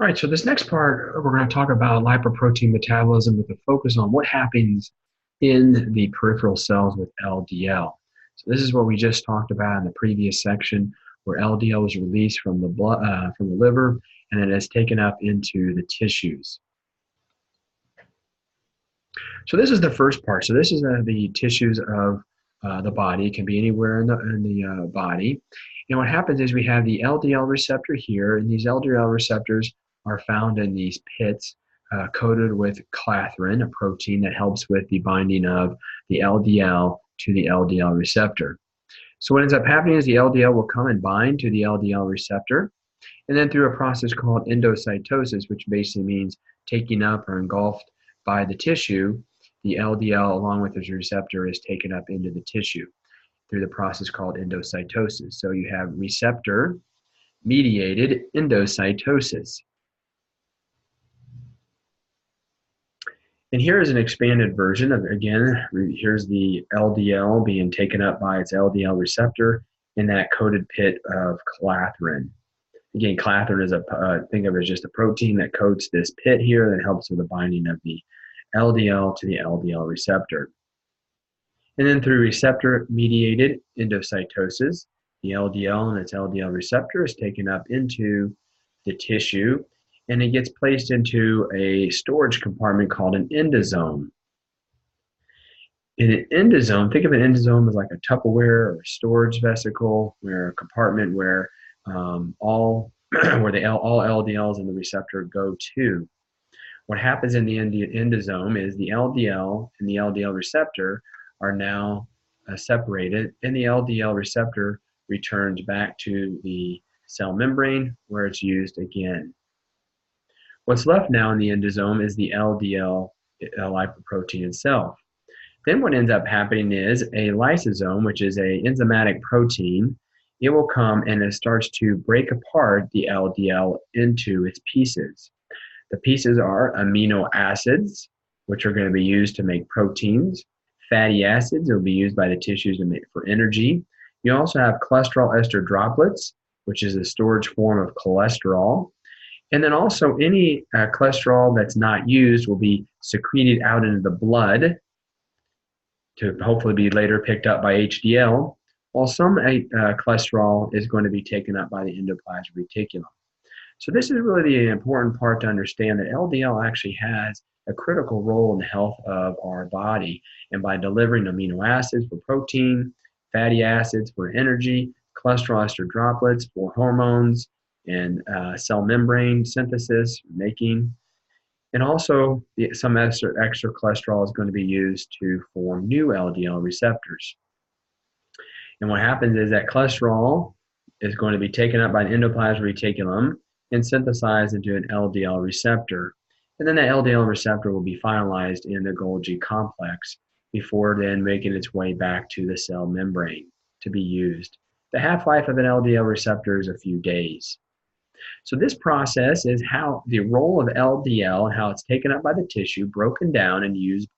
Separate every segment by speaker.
Speaker 1: All right, so this next part, we're going to talk about lipoprotein metabolism with a focus on what happens in the peripheral cells with LDL. So this is what we just talked about in the previous section, where LDL is released from the blood, from the liver, and then is taken up into the tissues. So this is the first part. So this is the tissues of the body. It can be anywhere in the body. And what happens is we have the LDL receptor here, and these LDL receptors are found in these pits coated with clathrin, a protein that helps with the binding of the LDL to the LDL receptor. So what ends up happening is the LDL will come and bind to the LDL receptor, and then through a process called endocytosis, which basically means taking up or engulfed by the tissue, the LDL along with its receptor is taken up into the tissue through the process called endocytosis. So you have receptor mediated endocytosis. And here is an expanded version of, again, here's the LDL being taken up by its LDL receptor in that coated pit of clathrin. Again, clathrin is think of it as just a protein that coats this pit here that helps with the binding of the LDL to the LDL receptor. And then through receptor-mediated endocytosis, the LDL and its LDL receptor is taken up into the tissue, and it gets placed into a storage compartment called an endosome. In an endosome, think of an endosome as like a Tupperware or a storage vesicle, where a compartment where all LDLs and the receptor go to. What happens in the endosome is the LDL and the LDL receptor are now separated, and the LDL receptor returns back to the cell membrane where it's used again. What's left now in the endosome is the LDL lipoprotein itself. Then what ends up happening is a lysosome, which is an enzymatic protein. It will come and it starts to break apart the LDL into its pieces. The pieces are amino acids, which are going to be used to make proteins. Fatty acids will be used by the tissues to make for energy. You also have cholesterol ester droplets, which is a storage form of cholesterol. And then also any cholesterol that's not used will be secreted out into the blood to hopefully be later picked up by HDL, while some cholesterol is going to be taken up by the endoplasmic reticulum. So this is really the important part to understand, that LDL actually has a critical role in the health of our body. And by delivering amino acids for protein, fatty acids for energy, cholesterol ester droplets for hormones and cell membrane synthesis, making, and also some extra cholesterol is going to be used to form new LDL receptors. And what happens is that cholesterol is going to be taken up by the endoplasmic reticulum and synthesized into an LDL receptor. And then the LDL receptor will be finalized in the Golgi complex before then making its way back to the cell membrane to be used. The half-life of an LDL receptor is a few days. So this process is how the role of LDL and how it's taken up by the tissue, broken down and used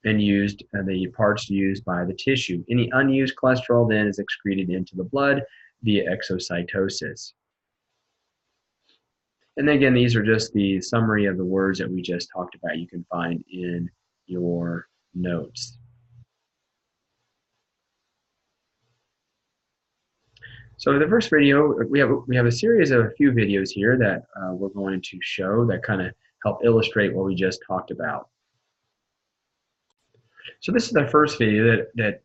Speaker 1: the parts used by the tissue. Any unused cholesterol then is excreted into the blood via exocytosis. And again, these are just the summary of the words that we just talked about. You can find in your notes. So the first video, we have a series of a few videos here that we're going to show that kind of help illustrate what we just talked about. So this is the first video that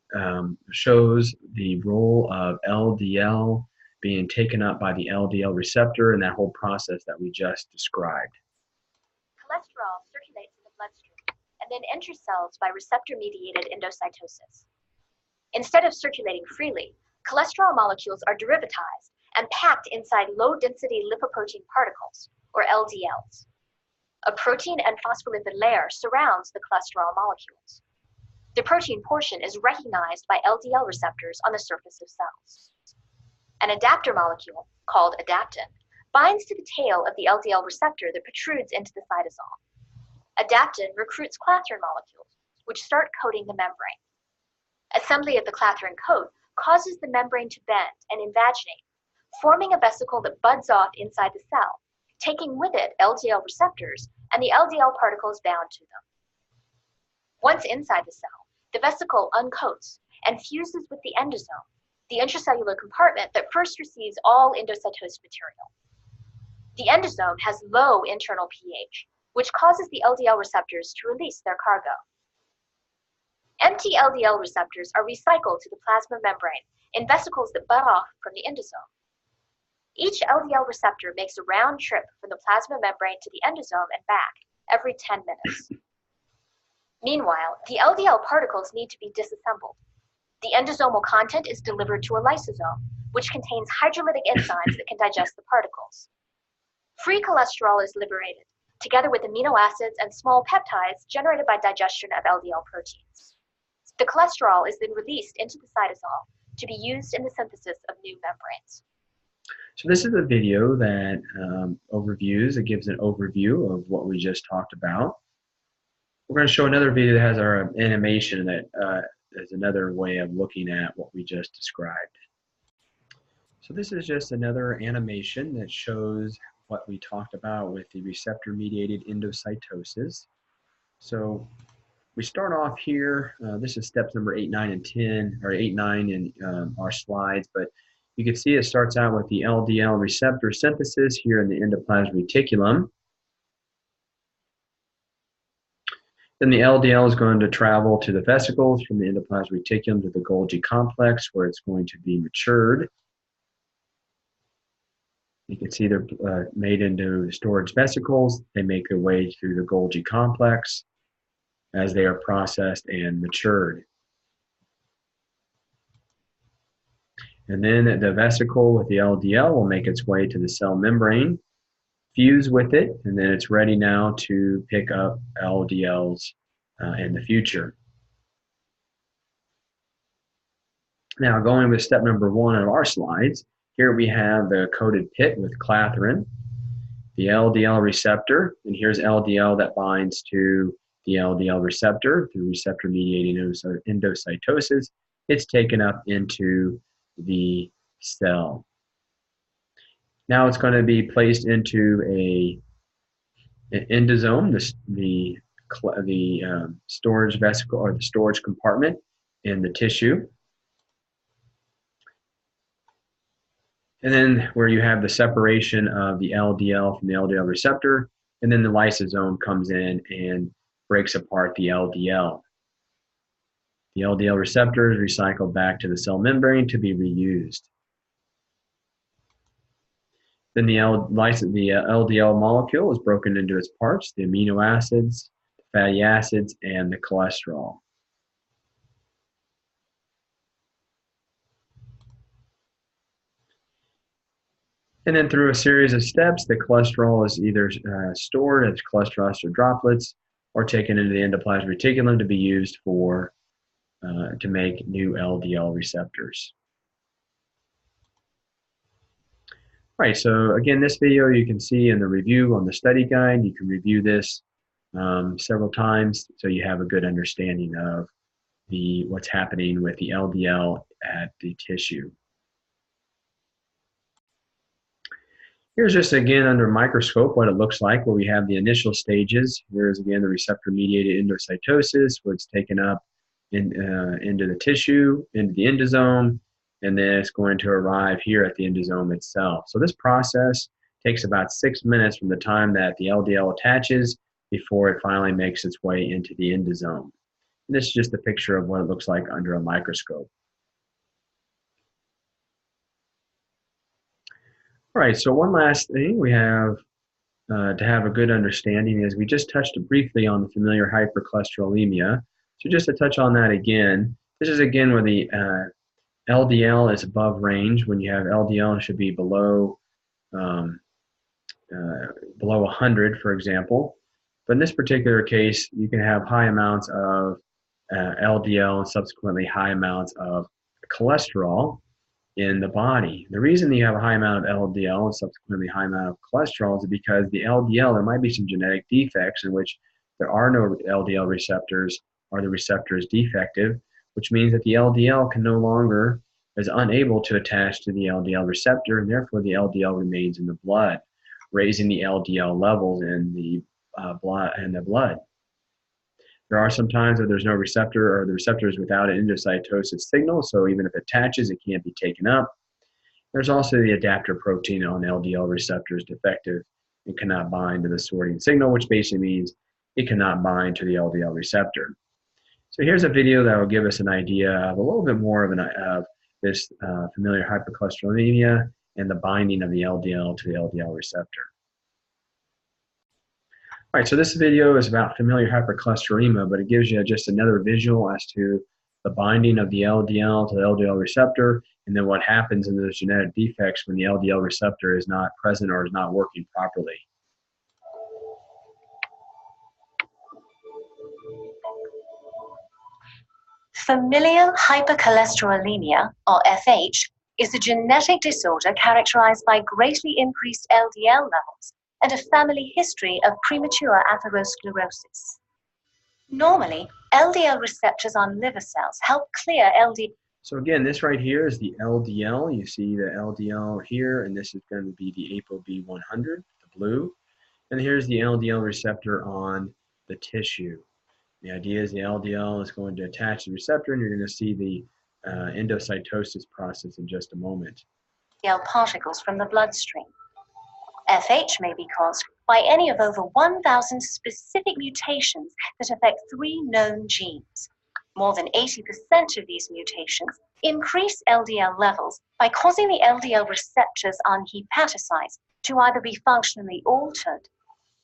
Speaker 1: shows the role of LDL being taken up by the LDL receptor and that whole process that we just described.
Speaker 2: Cholesterol circulates in the bloodstream and then enters cells by receptor-mediated endocytosis. Instead of circulating freely, cholesterol molecules are derivatized and packed inside low-density lipoprotein particles, or LDLs. A protein and phospholipid layer surrounds the cholesterol molecules. The protein portion is recognized by LDL receptors on the surface of cells. An adapter molecule, called adaptin, binds to the tail of the LDL receptor that protrudes into the cytosol. Adaptin recruits clathrin molecules, which start coating the membrane. Assembly of the clathrin coat causes the membrane to bend and invaginate, forming a vesicle that buds off inside the cell taking with it LDL receptors and the LDL particles bound to them. Once inside the cell, the vesicle uncoats and fuses with the endosome, the intracellular compartment that first receives all endocytosed material. The endosome has low internal pH, which causes the LDL receptors to release their cargo. Empty LDL receptors are recycled to the plasma membrane in vesicles that bud off from the endosome. Each LDL receptor makes a round trip from the plasma membrane to the endosome and back every 10 minutes. Meanwhile, the LDL particles need to be disassembled. The endosomal content is delivered to a lysosome, which contains hydrolytic enzymes that can digest the particles. Free cholesterol is liberated, together with amino acids and small peptides generated by digestion of LDL proteins. The cholesterol is then released into the cytosol to be used in the synthesis of new membranes.
Speaker 1: So this is a video that it gives an overview of what we just talked about. We're going to show another video that has our animation that is another way of looking at what we just described. So this is just another animation that shows what we talked about with the receptor-mediated endocytosis. So we start off here. This is steps number 8, 9, and 10, or 8, 9 in our slides, but you can see it starts out with the LDL receptor synthesis here in the endoplasmic reticulum. Then the LDL is going to travel to the vesicles from the endoplasmic reticulum to the Golgi complex, where it's going to be matured. You can see they're made into storage vesicles. They make their way through the Golgi complex as they are processed and matured. And then the vesicle with the LDL will make its way to the cell membrane, fuse with it, and then it's ready now to pick up LDLs in the future. Now, going with step number 1 of our slides, here we have the coated pit with clathrin, the LDL receptor, and here's LDL that binds to the LDL receptor through receptor-mediated endocytosis. It's taken up into the cell. Now it's going to be placed into an endosome, the storage vesicle or the storage compartment in the tissue. And then where you have the separation of the LDL from the LDL receptor, and then the lysosome comes in and breaks apart the LDL. The LDL receptor is recycled back to the cell membrane to be reused. Then the LDL molecule is broken into its parts, the amino acids, the fatty acids, and the cholesterol. And then through a series of steps, the cholesterol is either stored as cholesterol ester droplets or taken into the endoplasmic reticulum to be used for to make new LDL receptors. All right, so again, this video you can see in the review on the study guide. You can review this several times so you have a good understanding of what's happening with the LDL at the tissue. Here's just again under a microscope what it looks like, where we have the initial stages. Here's again the receptor-mediated endocytosis, where it's taken up into the tissue, into the endosome, and then it's going to arrive here at the endosome itself. So this process takes about 6 minutes from the time that the LDL attaches before it finally makes its way into the endosome. And this is just a picture of what it looks like under a microscope. All right, so one last thing we have to have a good understanding is we just touched briefly on the familiar hypercholesterolemia. So just to touch on that again, this is again where the LDL is above range. When you have LDL, it should be below 100, for example. But in this particular case, you can have high amounts of LDL and subsequently high amounts of cholesterol in the body. The reason you have a high amount of LDL and subsequently high amount of cholesterol is because the LDL, there might be some genetic defects in which there are no LDL receptors or the receptor is defective, which means that the LDL is unable to attach to the LDL receptor, and therefore the LDL remains in the blood. raising the LDL levels in the blood. There are some times where there's no receptor or the receptor is without an endocytosis signal, so even if it attaches, it can't be taken up. There's also the adapter protein on LDL receptors defective and cannot bind to the sorting signal, which basically means it cannot bind to the LDL receptor. So here's a video that will give us an idea of a little bit more of this familiar hypercholesterolemia and the binding of the LDL to the LDL receptor. All right, so this video is about familiar hypercholesterolemia, but it gives you just another visual as to the binding of the LDL to the LDL receptor, and then what happens in those genetic defects when the LDL receptor is not present or is not working properly.
Speaker 2: Familial hypercholesterolemia, or FH, is a genetic disorder characterized by greatly increased LDL levels and a family history of premature atherosclerosis. Normally, LDL receptors on liver cells help clear LDL.
Speaker 1: So again, this right here is the LDL. You see the LDL here, and this is going to be the ApoB100, the blue. And here's the LDL receptor on the tissue. The idea is the LDL is going to attach to the receptor, and you're going to see the endocytosis process in just a moment.
Speaker 2: LDL particles from the bloodstream. FH may be caused by any of over 1,000 specific mutations that affect 3 known genes. More than 80% of these mutations increase LDL levels by causing the LDL receptors on hepatocytes to either be functionally altered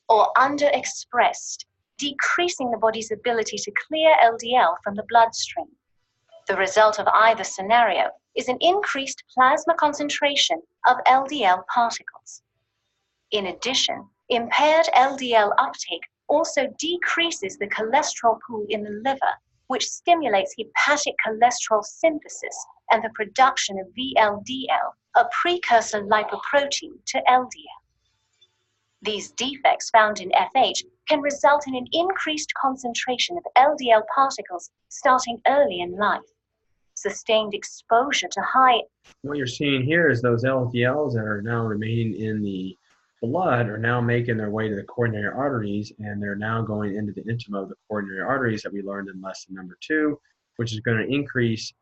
Speaker 2: or underexpressed, decreasing the body's ability to clear LDL from the bloodstream. The result of either scenario is an increased plasma concentration of LDL particles. In addition, impaired LDL uptake also decreases the cholesterol pool in the liver, which stimulates hepatic cholesterol synthesis and the production of VLDL, a precursor lipoprotein to LDL. These defects found in FH can result in an increased concentration of LDL particles starting early in life. Sustained exposure to high...
Speaker 1: What you're seeing here is those LDLs that are now remaining in the blood are now making their way to the coronary arteries, and they're now going into the intima of the coronary arteries that we learned in lesson number 2, which is going to increase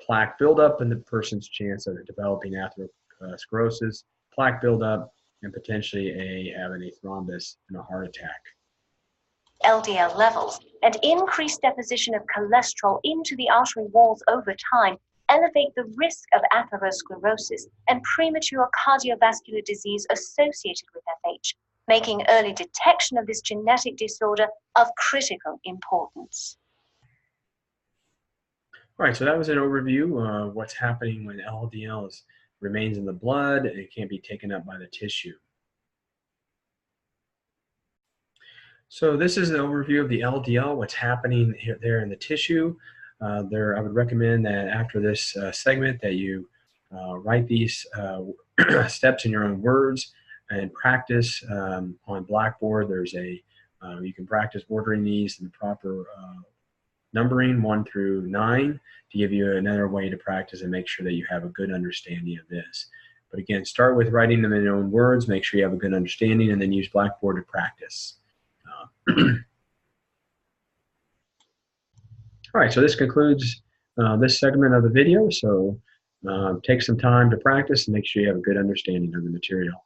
Speaker 1: plaque buildup and the person's chance of developing atherosclerosis, plaque buildup, and potentially having a thrombus and a heart attack.
Speaker 2: LDL levels and increased deposition of cholesterol into the artery walls over time elevate the risk of atherosclerosis and premature cardiovascular disease associated with FH, making early detection of this genetic disorder of critical importance.
Speaker 1: All right, so that was an overview of what's happening when LDL remains in the blood and it can't be taken up by the tissue. So this is an overview of the LDL, what's happening there in the tissue. I would recommend that after this segment that you write these steps in your own words and practice on Blackboard. You can practice ordering these in the proper numbering 1 through 9 to give you another way to practice and make sure that you have a good understanding of this. But again, start with writing them in your own words, make sure you have a good understanding, and then use Blackboard to practice. All right, so this concludes this segment of the video. So take some time to practice and make sure you have a good understanding of the material.